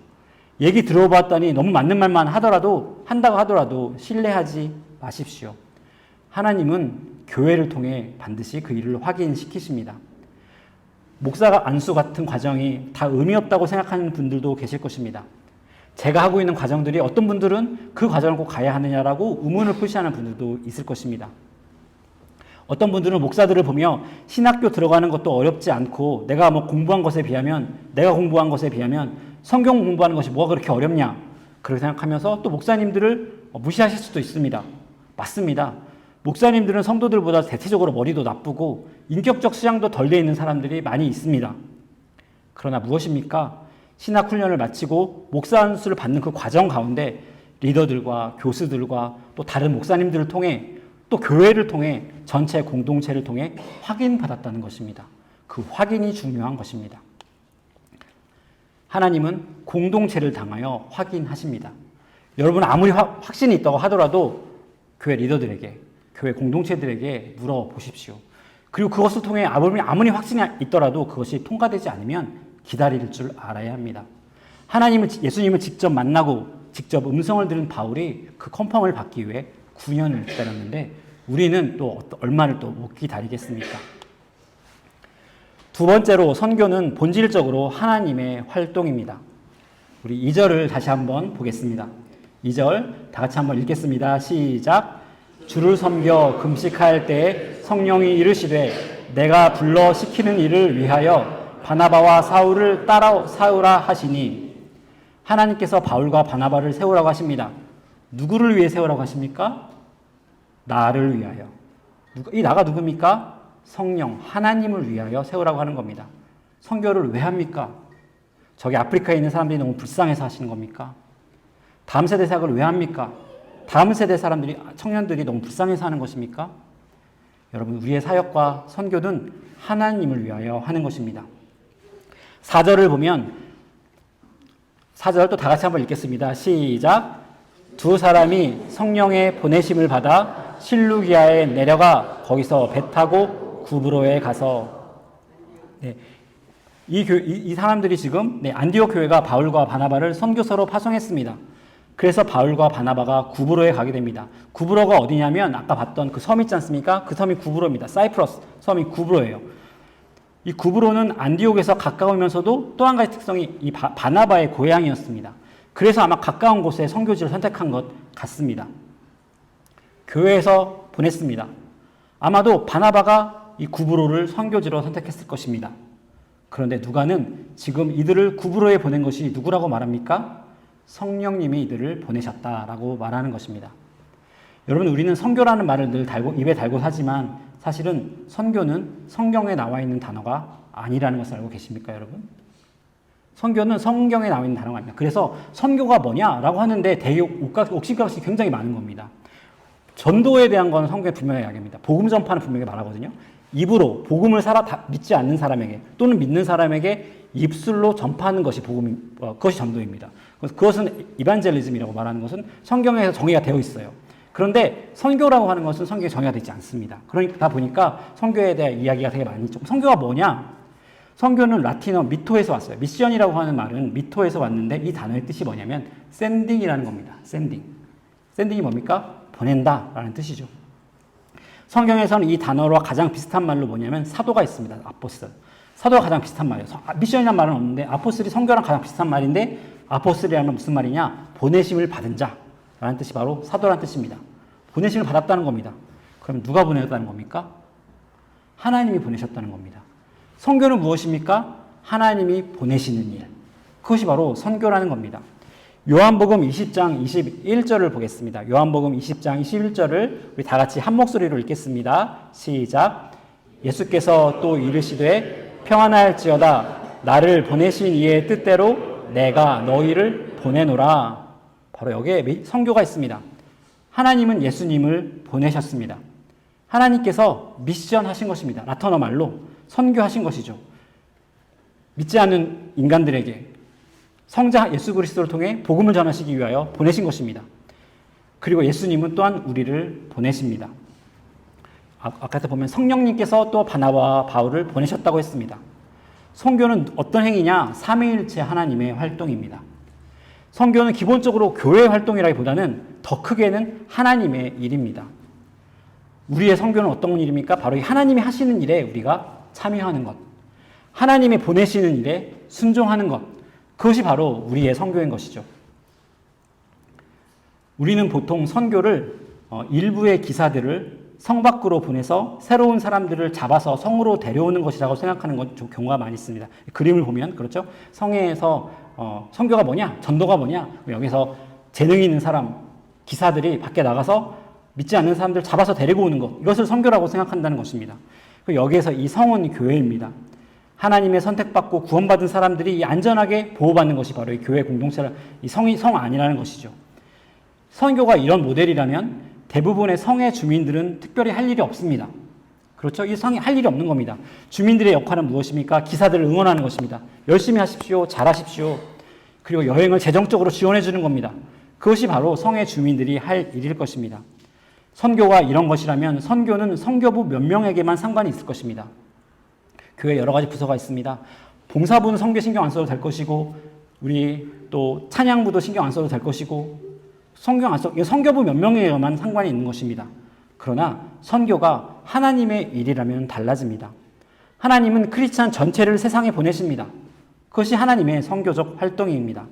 얘기 들어봤더니 너무 맞는 말만 한다고 하더라도 신뢰하지 마십시오. 하나님은 교회를 통해 반드시 그 일을 확인시키십니다. 목사가 안수 같은 과정이 다 의미 없다고 생각하는 분들도 계실 것입니다. 제가 하고 있는 과정들이 어떤 분들은 그 과정을 꼭 가야 하느냐라고 의문을 표시하는 분들도 있을 것입니다. 어떤 분들은 목사들을 보며 신학교 들어가는 것도 어렵지 않고 내가 공부한 것에 비하면 성경 공부하는 것이 뭐가 그렇게 어렵냐 그렇게 생각하면서 또 목사님들을 무시하실 수도 있습니다. 맞습니다. 목사님들은 성도들보다 대체적으로 머리도 나쁘고 인격적 수양도 덜 돼 있는 사람들이 많이 있습니다. 그러나 무엇입니까? 신학 훈련을 마치고 목사 안수를 받는 그 과정 가운데 리더들과 교수들과 또 다른 목사님들을 통해 또 교회를 통해 전체 공동체를 통해 확인받았다는 것입니다. 그 확인이 중요한 것입니다. 하나님은 공동체를 당하여 확인하십니다. 여러분 아무리 확신이 있다고 하더라도 교회 리더들에게, 교회 공동체들에게 물어보십시오. 그리고 그것을 통해 아무리 확신이 있더라도 그것이 통과되지 않으면 기다릴 줄 알아야 합니다. 예수님을 직접 만나고 직접 음성을 들은 바울이 그 컨펌을 받기 위해 9년을 기다렸는데 우리는 또 얼마를 또 못 기다리겠습니까? 두 번째로 선교는 본질적으로 하나님의 활동입니다. 우리 2절을 다시 한번 보겠습니다. 2절 다 같이 한번 읽겠습니다. 시작. 주를 섬겨 금식할 때 성령이 이르시되 내가 불러 시키는 일을 위하여 바나바와 사울을 따라 세우라 하시니 하나님께서 바울과 바나바를 세우라고 하십니다. 누구를 위해 세우라고 하십니까? 나를 위하여. 이 나가 누굽니까? 성령, 하나님을 위하여 세우라고 하는 겁니다. 선교를 왜 합니까? 저기 아프리카에 있는 사람들이 너무 불쌍해서 하시는 겁니까? 다음 세대 사역을 왜 합니까? 다음 세대 청년들이 너무 불쌍해서 하는 것입니까? 여러분, 우리의 사역과 선교는 하나님을 위하여 하는 것입니다. 4절을 보면 4절 또 다 같이 한번 읽겠습니다. 시작. 두 사람이 성령의 보내심을 받아 실루기아에 내려가 거기서 배 타고 구브로에 가서 이 사람들이 지금 안디옥 교회가 바울과 바나바를 선교사로 파송했습니다. 그래서 바울과 바나바가 구브로에 가게 됩니다. 구브로가 어디냐면 아까 봤던 그 섬 있지 않습니까? 그 섬이 구브로입니다. 사이프러스 섬이 구브로예요. 이 구브로는 안디옥에서 가까우면서도 또 한 가지 특성이 이 바나바의 고향이었습니다. 그래서 아마 가까운 곳에 선교지를 선택한 것 같습니다. 교회에서 보냈습니다. 아마도 바나바가 이 구브로를 선교지로 선택했을 것입니다. 그런데 누가는 지금 이들을 구브로에 보낸 것이 누구라고 말합니까? 성령님이 이들을 보내셨다라고 말하는 것입니다. 여러분, 우리는 선교라는 말을 늘 입에 달고 사지만 사실은 선교는 성경에 나와 있는 단어가 아니라는 것을 알고 계십니까, 여러분? 선교는 성경에 나와 있는 단어가 아닙니다. 그래서 선교가 뭐냐라고 하는데 되게 옥신각신이 굉장히 많은 겁니다. 전도에 대한 건 성경에 분명히 이야기합니다. 복음 전파는 분명히 말하거든요. 입으로 복음을 믿지 않는 사람에게 또는 믿는 사람에게 입술로 전파하는 것이 그것이 전도입니다. 그것은 이반젤리즘이라고 말하는 것은 성경에서 정의가 되어 있어요. 그런데 선교라고 하는 것은 성경에 정의가 되지 않습니다. 그러니까 보니까 선교에 대한 이야기가 되게 많이 있죠. 선교가 뭐냐? 선교는 라틴어 미토에서 왔어요. 미션이라고 하는 말은 미토에서 왔는데 이 단어의 뜻이 뭐냐면 샌딩이라는 겁니다. 샌딩. 샌딩이 뭡니까? 보낸다라는 뜻이죠. 성경에서는 이 단어와 가장 비슷한 말로 뭐냐면 사도가 있습니다. 아포스톨. 사도가 가장 비슷한 말이에요. 미션이라는 말은 없는데 아포스톨이 선교랑 가장 비슷한 말인데 아포스톨이라는 무슨 말이냐? 보내심을 받은 자라는 뜻이 바로 사도라는 뜻입니다. 보내심을 받았다는 겁니다. 그럼 누가 보내셨다는 겁니까? 하나님이 보내셨다는 겁니다. 선교는 무엇입니까? 하나님이 보내시는 일. 그것이 바로 선교라는 겁니다. 요한복음 20장 21절을 보겠습니다. 요한복음 20장 21절을 우리 다 같이 한 목소리로 읽겠습니다. 시작. 예수께서 또 이르시되 평안할지어다 나를 보내신 이의 뜻대로 내가 너희를 보내노라. 바로 여기에 선교가 있습니다. 하나님은 예수님을 보내셨습니다. 하나님께서 미션 하신 것입니다. 라틴어 말로 선교하신 것이죠. 믿지 않는 인간들에게 성자 예수 그리스도를 통해 복음을 전하시기 위하여 보내신 것입니다. 그리고 예수님은 또한 우리를 보내십니다. 아까도 보면 성령님께서 또 바나바와 바울을 보내셨다고 했습니다. 선교는 어떤 행위냐? 삼위일체 하나님의 활동입니다. 선교는 기본적으로 교회 활동이라기보다는 더 크게는 하나님의 일입니다. 우리의 선교는 어떤 일입니까? 바로 하나님이 하시는 일에 우리가 참여하는 것. 하나님이 보내시는 일에 순종하는 것. 그것이 바로 우리의 선교인 것이죠. 우리는 보통 선교를 일부의 기사들을 성 밖으로 보내서 새로운 사람들을 잡아서 성으로 데려오는 것이라고 생각하는 경우가 많이 있습니다. 그림을 보면 그렇죠. 성에서 선교가 뭐냐? 전도가 뭐냐? 여기서 재능이 있는 사람, 기사들이 밖에 나가서 믿지 않는 사람들을 잡아서 데리고 오는 것. 이것을 선교라고 생각한다는 것입니다. 여기에서 이 성은 교회입니다. 하나님의 선택받고 구원받은 사람들이 안전하게 보호받는 것이 바로 이 교회 공동체라, 이 성이 성 아니라는 것이죠. 선교가 이런 모델이라면 대부분의 성의 주민들은 특별히 할 일이 없습니다. 그렇죠? 이 성이 할 일이 없는 겁니다. 주민들의 역할은 무엇입니까? 기사들을 응원하는 것입니다. 열심히 하십시오. 잘하십시오. 그리고 여행을 재정적으로 지원해 주는 겁니다. 그것이 바로 성의 주민들이 할 일일 것입니다. 선교가 이런 것이라면 선교는 선교부 몇 명에게만 상관이 있을 것입니다. 교회 여러 가지 부서가 있습니다. 봉사부는 선교 신경 안 써도 될 것이고, 우리 또 찬양부도 신경 안 써도 될 것이고, 선교부 몇 명에게만 상관이 있는 것입니다. 그러나 선교가 하나님의 일이라면 달라집니다. 하나님은 크리스찬 전체를 세상에 보내십니다. 그것이 하나님의 선교적 활동입니다.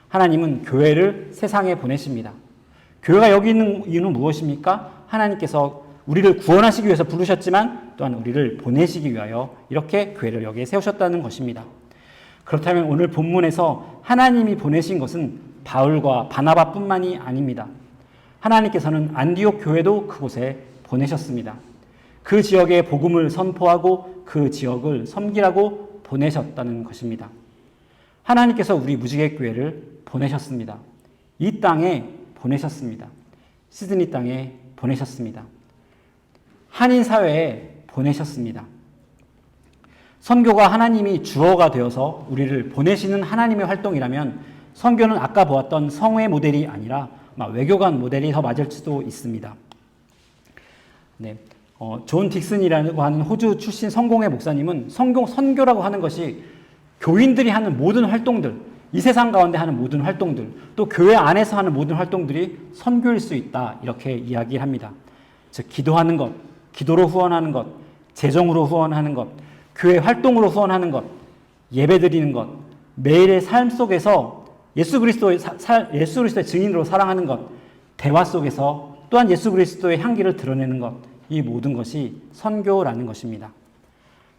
하나님은 교회를 세상에 보내십니다. 교회가 여기 있는 이유는 무엇입니까? 하나님께서 우리를 구원하시기 위해서 부르셨지만 또한 우리를 보내시기 위하여 이렇게 교회를 여기에 세우셨다는 것입니다. 그렇다면 오늘 본문에서 하나님이 보내신 것은 바울과 바나바뿐만이 아닙니다. 하나님께서는 안디옥 교회도 그곳에 보내셨습니다. 그 지역에 복음을 선포하고 그 지역을 섬기라고 보내셨다는 것입니다. 하나님께서 우리 무지개 교회를 보내셨습니다. 이 땅에 보내셨습니다. 시드니 땅에 보내셨습니다. 한인 사회에 보내셨습니다. 선교가 하나님이 주어가 되어서 우리를 보내시는 하나님의 활동이라면 선교는 아까 보았던 성회 모델이 아니라 외교관 모델이 더 맞을 수도 있습니다. 네, 존 딕슨이라고 하는 호주 출신 성공회 목사님은 선교라고 하는 것이 교인들이 하는 모든 활동들, 이 세상 가운데 하는 모든 활동들, 또 교회 안에서 하는 모든 활동들이 선교일 수 있다, 이렇게 이야기를 합니다. 즉 기도하는 것, 기도로 후원하는 것, 재정으로 후원하는 것, 교회 활동으로 후원하는 것, 예배드리는 것, 매일의 삶 속에서 예수 그리스도의 증인으로 사랑하는 것, 대화 속에서 또한 예수 그리스도의 향기를 드러내는 것, 이 모든 것이 선교라는 것입니다.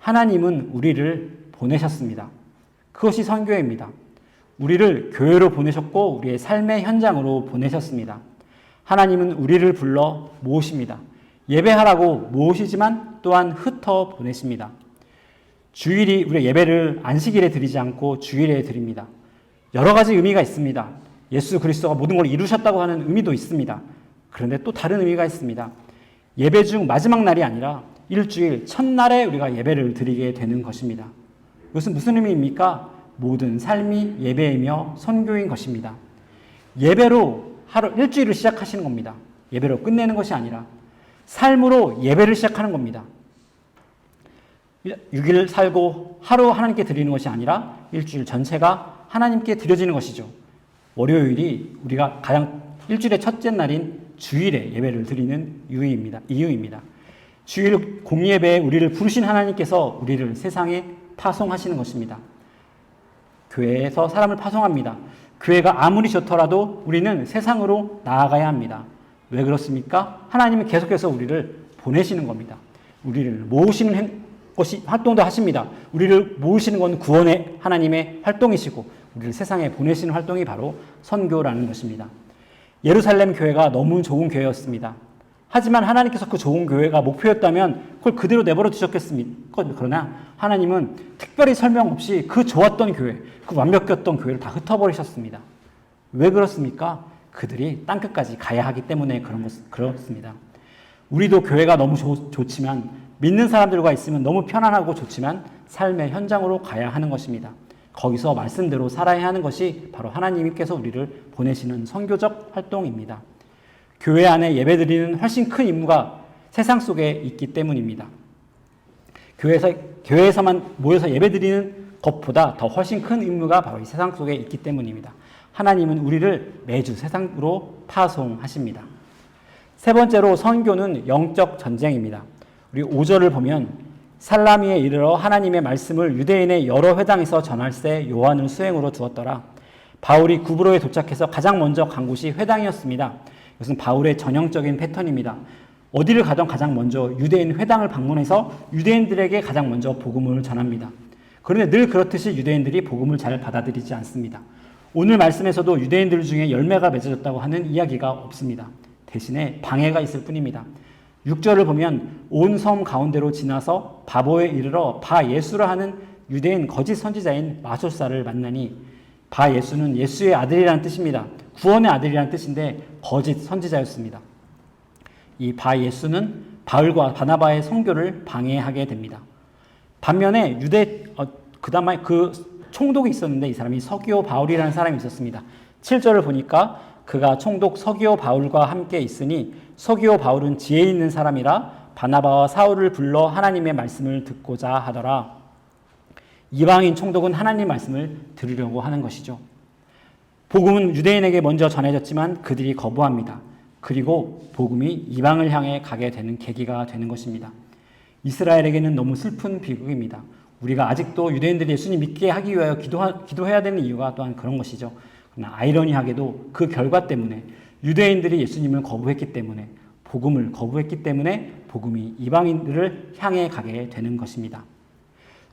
하나님은 우리를 보내셨습니다. 그것이 선교입니다. 우리를 교회로 보내셨고 우리의 삶의 현장으로 보내셨습니다. 하나님은 우리를 불러 모으십니다. 예배하라고 모으시지만 또한 흩어 보내십니다. 주일이 우리 예배를 안식일에 드리지 않고 주일에 드립니다. 여러 가지 의미가 있습니다. 예수 그리스도가 모든 걸 이루셨다고 하는 의미도 있습니다. 그런데 또 다른 의미가 있습니다. 예배 중 마지막 날이 아니라 일주일 첫날에 우리가 예배를 드리게 되는 것입니다. 이것은 무슨 의미입니까? 모든 삶이 예배이며 선교인 것입니다. 예배로 일주일을 시작하시는 겁니다. 예배로 끝내는 것이 아니라 삶으로 예배를 시작하는 겁니다. 6일 살고 하루 하나님께 드리는 것이 아니라 일주일 전체가 하나님께 드려지는 것이죠. 월요일이 우리가 일주일의 첫째 날인 주일에 예배를 드리는 이유입니다. 주일 공예배에 우리를 부르신 하나님께서 우리를 세상에 파송하시는 것입니다. 교회에서 사람을 파송합니다. 교회가 아무리 좋더라도 우리는 세상으로 나아가야 합니다. 왜 그렇습니까? 하나님은 계속해서 우리를 보내시는 겁니다. 우리를 모으시는 활동도 하십니다. 우리를 모으시는 건 구원의 하나님의 활동이시고 우리를 세상에 보내시는 활동이 바로 선교라는 것입니다. 예루살렘 교회가 너무 좋은 교회였습니다. 하지만 하나님께서 그 좋은 교회가 목표였다면 그걸 그대로 내버려 두셨겠습니까? 그러나 하나님은 특별히 설명 없이 그 좋았던 교회, 그 완벽했던 교회를 다 흩어버리셨습니다. 왜 그렇습니까? 그들이 땅끝까지 가야 하기 때문에 그렇습니다. 우리도 교회가 너무 좋지만, 믿는 사람들과 있으면 너무 편안하고 좋지만 삶의 현장으로 가야 하는 것입니다. 거기서 말씀대로 살아야 하는 것이 바로 하나님께서 우리를 보내시는 선교적 활동입니다. 교회 안에 예배드리는 훨씬 큰 임무가 세상 속에 있기 때문입니다. 교회에서만 모여서 예배드리는 것보다 더 훨씬 큰 임무가 바로 이 세상 속에 있기 때문입니다. 하나님은 우리를 매주 세상으로 파송하십니다. 세 번째로 선교는 영적 전쟁입니다. 우리 5절을 보면 살라미에 이르러 하나님의 말씀을 유대인의 여러 회당에서 전할세 요한을 수행으로 두었더라. 바울이 구브로에 도착해서 가장 먼저 간 곳이 회당이었습니다. 이것은 바울의 전형적인 패턴입니다. 어디를 가든 가장 먼저 유대인 회당을 방문해서 유대인들에게 가장 먼저 복음을 전합니다. 그런데 늘 그렇듯이 유대인들이 복음을 잘 받아들이지 않습니다. 오늘 말씀에서도 유대인들 중에 열매가 맺어졌다고 하는 이야기가 없습니다. 대신에 방해가 있을 뿐입니다. 6절을 보면 온 섬 가운데로 지나서 바보에 이르러 바 예수라 하는 유대인 거짓 선지자인 마술사를 만나니, 바 예수는 예수의 아들이라는 뜻입니다. 구원의 아들이라는 뜻인데 거짓 선지자였습니다. 이 바 예수는 바울과 바나바의 선교를 방해하게 됩니다. 반면에 그 총독이 있었는데 이 사람이 서기오 바울이라는 사람이 있었습니다. 7절을 보니까 그가 총독 서기오 바울과 함께 있으니 서기오 바울은 지혜 있는 사람이라 바나바와 사울을 불러 하나님의 말씀을 듣고자 하더라. 이방인 총독은 하나님 말씀을 들으려고 하는 것이죠. 복음은 유대인에게 먼저 전해졌지만 그들이 거부합니다. 그리고 복음이 이방을 향해 가게 되는 계기가 되는 것입니다. 이스라엘에게는 너무 슬픈 비극입니다. 우리가 아직도 유대인들이 예수님 믿게 하기 위하여 기도해야 되는 이유가 또한 그런 것이죠. 그러나 아이러니하게도 그 결과 때문에 유대인들이 예수님을 거부했기 때문에 복음을 거부했기 때문에 복음이 이방인들을 향해 가게 되는 것입니다.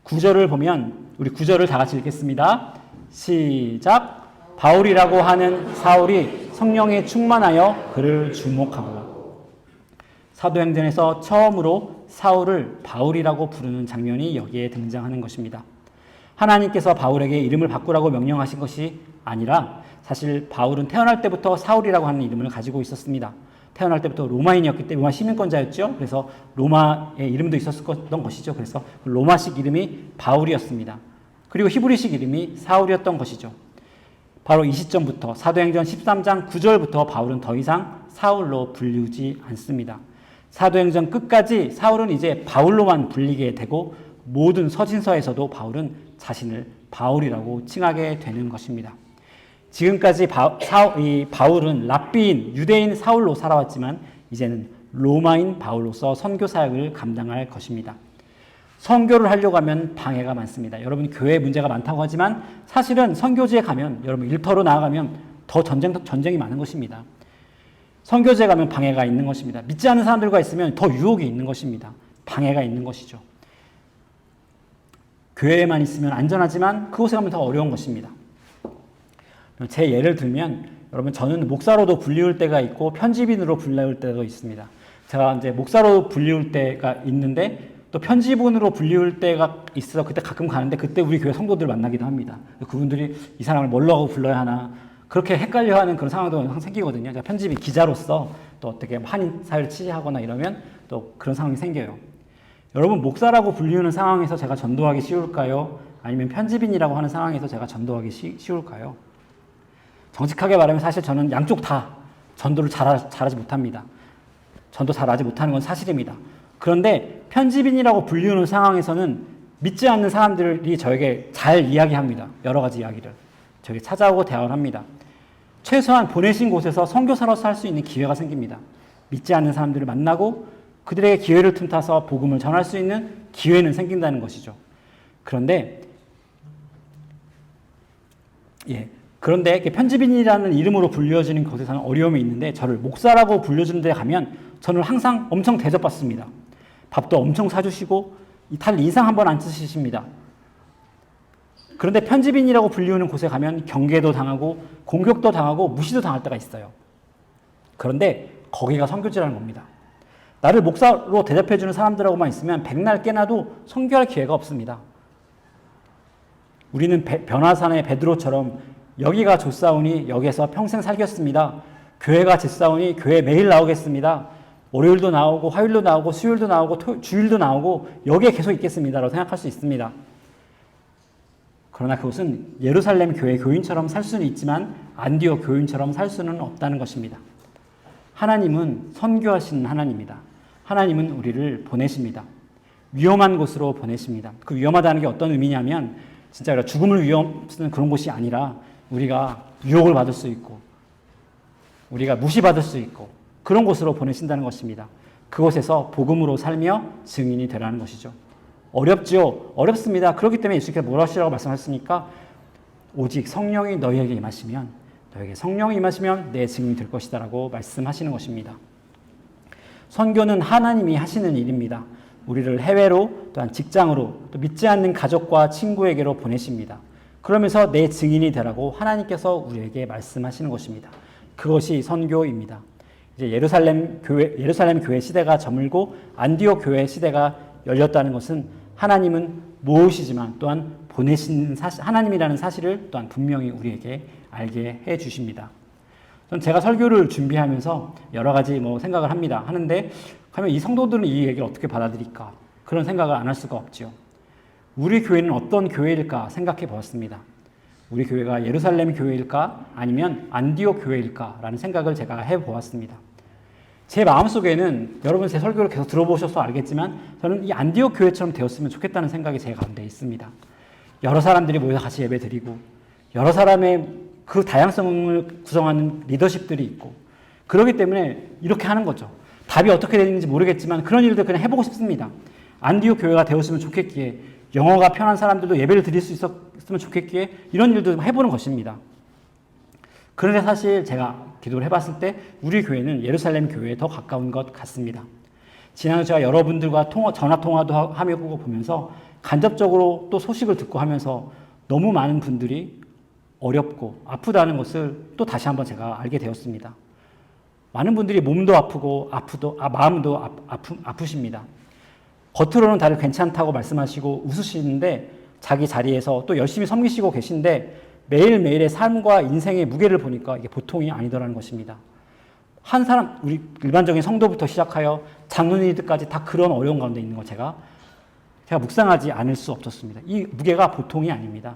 구절을 보면 우리 구절을 다 같이 읽겠습니다. 시작. 바울이라고 하는 사울이 성령에 충만하여 그를 주목하고. 사도행전에서 처음으로 사울을 바울이라고 부르는 장면이 여기에 등장하는 것입니다. 하나님께서 바울에게 이름을 바꾸라고 명령하신 것이 아니라 사실 바울은 태어날 때부터 사울이라고 하는 이름을 가지고 있었습니다. 태어날 때부터 로마인이었기 때문에 로마 시민권자였죠. 그래서 로마의 이름도 있었던 것이죠. 그래서 로마식 이름이 바울이었습니다. 그리고 히브리식 이름이 사울이었던 것이죠. 바로 이 시점부터 사도행전 13장 9절부터 바울은 더 이상 사울로 불리우지 않습니다. 사도행전 끝까지 사울은 이제 바울로만 불리게 되고 모든 서신서에서도 바울은 자신을 바울이라고 칭하게 되는 것입니다. 지금까지 바울은 랍비인 유대인 사울로 살아왔지만 이제는 로마인 바울로서 선교 사역을 감당할 것입니다. 선교를 하려고 하면 방해가 많습니다. 여러분 교회에 문제가 많다고 하지만 사실은 선교지에 가면 여러분 일터로 나아가면 더 전쟁이 많은 것입니다. 선교지에 가면 방해가 있는 것입니다. 믿지 않는 사람들과 있으면 더 유혹이 있는 것입니다. 방해가 있는 것이죠. 교회에만 있으면 안전하지만 그곳에 가면 더 어려운 것입니다. 제 예를 들면 여러분 저는 목사로도 불리울 때가 있고 편집인으로 불리울 때도 있습니다. 제가 이제 목사로 불리울 때가 있는데 또 편집인으로 불리울 때가 있어 그때 가끔 가는데 그때 우리 교회 성도들 만나기도 합니다. 그분들이 이 사람을 뭘로 하고 불러야 하나 그렇게 헷갈려하는 그런 상황도 항상 생기거든요. 제가 편집인 기자로서 또 어떻게 한인 사회를 취재하거나 이러면 또 그런 상황이 생겨요. 여러분 목사라고 불리우는 상황에서 제가 전도하기 쉬울까요? 아니면 편집인이라고 하는 상황에서 제가 전도하기 쉬울까요? 정직하게 말하면 사실 저는 양쪽 다 전도를 잘하지 못합니다. 전도 잘하지 못하는 건 사실입니다. 그런데 편집인이라고 불리우는 상황에서는 믿지 않는 사람들이 저에게 잘 이야기합니다. 여러 가지 이야기를. 저에게 찾아오고 대화를 합니다. 최소한 보내신 곳에서 선교사로서 할 수 있는 기회가 생깁니다. 믿지 않는 사람들을 만나고 그들에게 기회를 틈타서 복음을 전할 수 있는 기회는 생긴다는 것이죠. 그런데 편집인이라는 이름으로 불려지는 것에서는 어려움이 있는데 저를 목사라고 불려주는 데 가면 저는 항상 엄청 대접받습니다. 밥도 엄청 사주시고 이탈 인상 한번 안 쓰십니다. 그런데 편집인이라고 불리우는 곳에 가면 경계도 당하고 공격도 당하고 무시도 당할 때가 있어요. 그런데 거기가 선교지라는 겁니다. 나를 목사로 대접해주는 사람들하고만 있으면 백날 깨나도 선교할 기회가 없습니다. 우리는 변화산의 베드로처럼 여기가 좋사오니 여기에서 평생 살겠습니다. 교회가 좋사오니 교회 매일 나오겠습니다. 월요일도 나오고 화요일도 나오고 수요일도 나오고 주일도 나오고 여기에 계속 있겠습니다라고 생각할 수 있습니다. 그러나 그것은 예루살렘 교회 교인처럼 살 수는 있지만 안디옥 교인처럼 살 수는 없다는 것입니다. 하나님은 선교하시는 하나님입니다. 하나님은 우리를 보내십니다. 위험한 곳으로 보내십니다. 그 위험하다는 게 어떤 의미냐면 진짜 죽음을 위험쓰는 그런 곳이 아니라 우리가 유혹을 받을 수 있고 우리가 무시받을 수 있고 그런 곳으로 보내신다는 것입니다. 그곳에서 복음으로 살며 증인이 되라는 것이죠. 어렵죠? 어렵습니다. 그렇기 때문에 예수께서 뭐라 하시라고 말씀하셨습니까? 오직 성령이 너희에게 임하시면 너에게 성령이 임하시면 내 증인이 될 것이다 라고 말씀하시는 것입니다. 선교는 하나님이 하시는 일입니다. 우리를 해외로 또한 직장으로 또 믿지 않는 가족과 친구에게로 보내십니다. 그러면서 내 증인이 되라고 하나님께서 우리에게 말씀하시는 것입니다. 그것이 선교입니다. 이제 예루살렘 교회 시대가 저물고 안디옥 교회 시대가 열렸다는 것은 하나님은 모으시지만 또한 보내신 하나님이라는 사실을 또한 분명히 우리에게 알게 해 주십니다. 전 제가 설교를 준비하면서 여러 가지 생각을 하는데 그러면 이 성도들은 이 얘기를 어떻게 받아들일까? 그런 생각을 안 할 수가 없죠. 우리 교회는 어떤 교회일까 생각해 보았습니다. 우리 교회가 예루살렘 교회일까 아니면 안디옥 교회일까라는 생각을 제가 해보았습니다. 제 마음속에는 여러분 제 설교를 계속 들어보셔서 알겠지만 저는 이 안디옥 교회처럼 되었으면 좋겠다는 생각이 제 가운데 있습니다. 여러 사람들이 모여서 같이 예배드리고 여러 사람의 그 다양성을 구성하는 리더십들이 있고 그렇기 때문에 이렇게 하는 거죠. 답이 어떻게 되는지 모르겠지만 그런 일들 그냥 해보고 싶습니다. 안디옥 교회가 되었으면 좋겠기에 영어가 편한 사람들도 예배를 드릴 수 있었으면 좋겠기에 이런 일도 해보는 것입니다. 그런데 사실 제가 기도를 해봤을 때 우리 교회는 예루살렘 교회에 더 가까운 것 같습니다. 지난해 제가 여러분들과 전화통화도 하며 보면서 간접적으로 또 소식을 듣고 하면서 너무 많은 분들이 어렵고 아프다는 것을 또 다시 한번 제가 알게 되었습니다. 많은 분들이 몸도 아프고 마음도 아프십니다. 겉으로는 다들 괜찮다고 말씀하시고 웃으시는데 자기 자리에서 또 열심히 섬기시고 계신데 매일매일의 삶과 인생의 무게를 보니까 이게 보통이 아니더라는 것입니다. 한 사람, 우리 일반적인 성도부터 시작하여 장로님들까지 다 그런 어려운 가운데 있는 거 제가 묵상하지 않을 수 없었습니다. 이 무게가 보통이 아닙니다.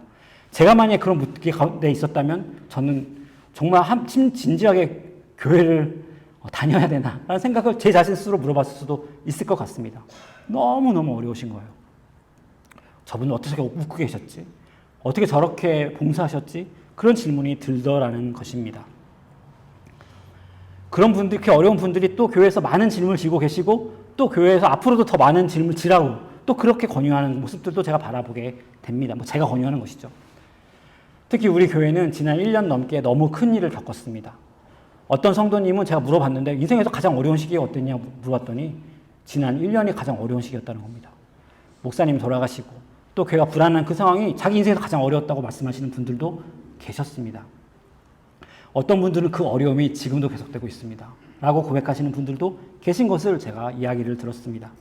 제가 만약에 그런 무게 가운데 있었다면 저는 정말 한참 진지하게 교회를 다녀야 되나 라는 생각을 제 자신 스스로 물어봤을 수도 있을 것 같습니다. 너무너무 어려우신 거예요. 저분은 어떻게 웃고 계셨지? 어떻게 저렇게 봉사하셨지? 그런 질문이 들더라는 것입니다. 그런 분들, 그렇게 어려운 분들이 또 교회에서 많은 질문을 지고 계시고 또 교회에서 앞으로도 더 많은 질문을 지라고 또 그렇게 권유하는 모습들도 제가 바라보게 됩니다. 제가 권유하는 것이죠. 특히 우리 교회는 지난 1년 넘게 너무 큰 일을 겪었습니다. 어떤 성도님은 제가 물어봤는데 인생에서 가장 어려운 시기가 어땠냐 물어봤더니 지난 1년이 가장 어려운 시기였다는 겁니다. 목사님이 돌아가시고 또 교회가 불안한 그 상황이 자기 인생에서 가장 어려웠다고 말씀하시는 분들도 계셨습니다. 어떤 분들은 그 어려움이 지금도 계속되고 있습니다. 라고 고백하시는 분들도 계신 것을 제가 이야기를 들었습니다.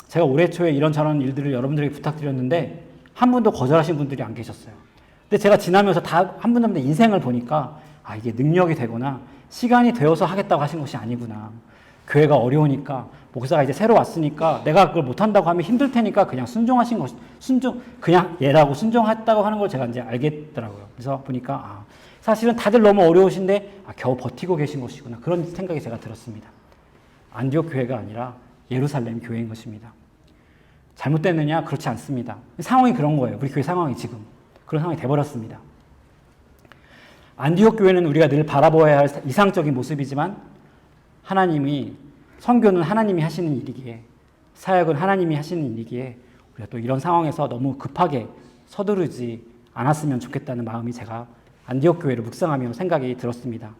제가 올해 초에 이런저런 일들을 여러분들에게 부탁드렸는데 한 분도 거절하신 분들이 안 계셨어요. 근데 제가 지나면서 다 한 분 한 분 인생을 보니까 이게 능력이 되거나 시간이 되어서 하겠다고 하신 것이 아니구나. 교회가 어려우니까 목사가 이제 새로 왔으니까 내가 그걸 못한다고 하면 힘들 테니까 그냥 순종하신 것, 그냥 얘라고 순종했다고 하는 걸 제가 이제 알겠더라고요. 그래서 보니까 사실은 다들 너무 어려우신데 겨우 버티고 계신 것이구나. 그런 생각이 제가 들었습니다. 안디옥 교회가 아니라 예루살렘 교회인 것입니다. 잘못됐느냐? 그렇지 않습니다. 상황이 그런 거예요. 우리 교회 상황이 지금. 그런 상황이 돼버렸습니다. 안디옥 교회는 우리가 늘 바라보아야 할 이상적인 모습이지만 하나님이, 선교는 하나님이 하시는 일이기에, 사역은 하나님이 하시는 일이기에 우리가 또 이런 상황에서 너무 급하게 서두르지 않았으면 좋겠다는 마음이 제가 안디옥 교회를 묵상하며 생각이 들었습니다.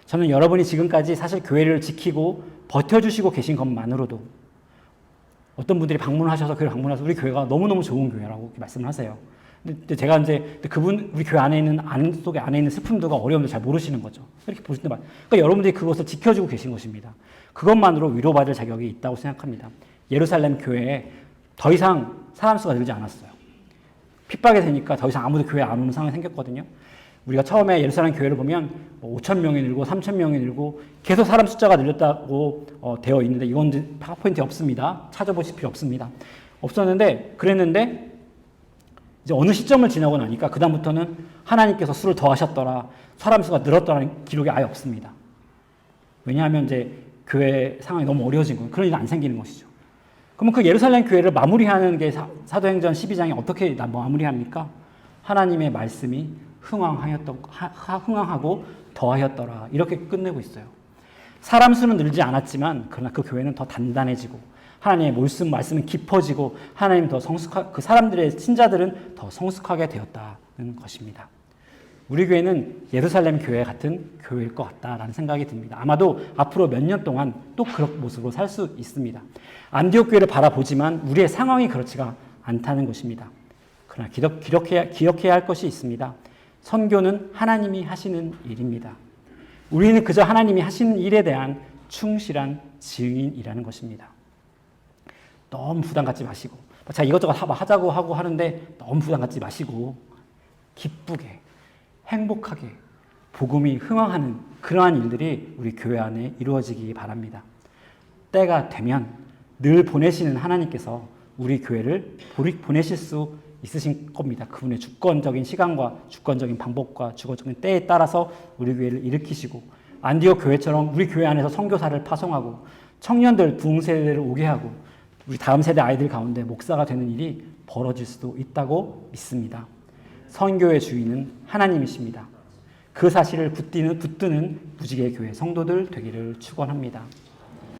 저는 여러분이 지금까지 사실 교회를 지키고 버텨주시고 계신 것만으로도 어떤 분들이 방문하셔서 교회를 방문해서 우리 교회가 너무너무 좋은 교회라고 말씀을 하세요. 근데 제가 이제 우리 교회 안에 있는 안에 있는 슬픔들과 어려움을 잘 모르시는 거죠. 이렇게 보실 때 그러니까 여러분들이 그것을 지켜주고 계신 것입니다. 그것만으로 위로받을 자격이 있다고 생각합니다. 예루살렘 교회에 더 이상 사람 수가 늘지 않았어요. 핍박이 되니까 더 이상 아무도 교회 안 오는 상황이 생겼거든요. 우리가 처음에 예루살렘 교회를 보면 5천 명이 늘고 3천 명이 늘고 계속 사람 숫자가 늘렸다고 되어 있는데 이건 파워포인트에 없습니다. 찾아보실 필요 없습니다. 없었는데 그랬는데 이제 어느 시점을 지나고 나니까 그다음부터는 하나님께서 수를 더하셨더라, 사람 수가 늘었더라는 기록이 아예 없습니다. 왜냐하면 이제 교회 상황이 너무 어려워진 거예요. 그런 일이 안 생기는 것이죠. 그러면 그 예루살렘 교회를 마무리하는 게 사도행전 12장이 어떻게 마무리합니까? 하나님의 말씀이 흥왕하고 더하였더라. 이렇게 끝내고 있어요. 사람 수는 늘지 않았지만 그러나 그 교회는 더 단단해지고 하나님의 말씀은 깊어지고 하나님 더 그 사람들의 신자들은 더 성숙하게 되었다는 것입니다. 우리 교회는 예루살렘 교회 같은 교회일 것 같다라는 생각이 듭니다. 아마도 앞으로 몇 년 동안 또 그런 모습으로 살 수 있습니다. 안디옥 교회를 바라보지만 우리의 상황이 그렇지가 않다는 것입니다. 그러나 기억해야 할 것이 있습니다. 선교는 하나님이 하시는 일입니다. 우리는 그저 하나님이 하시는 일에 대한 충실한 증인이라는 것입니다. 너무 부담 갖지 마시고 제가 이것저것 하자고 하고 하는데 너무 부담 갖지 마시고 기쁘게 행복하게 복음이 흥황하는 그러한 일들이 우리 교회 안에 이루어지기 바랍니다. 때가 되면 늘 보내시는 하나님께서 우리 교회를 보내실 수 있으신 겁니다. 그분의 주권적인 시간과 주권적인 방법과 주권적인 때에 따라서 우리 교회를 일으키시고 안디옥 교회처럼 우리 교회 안에서 선교사를 파송하고 청년들 부흥세대를 오게 하고 우리 다음 세대 아이들 가운데 목사가 되는 일이 벌어질 수도 있다고 믿습니다. 선교의 주인은 하나님이십니다. 그 사실을 붙드는 무지개 교회 성도들 되기를 축원합니다.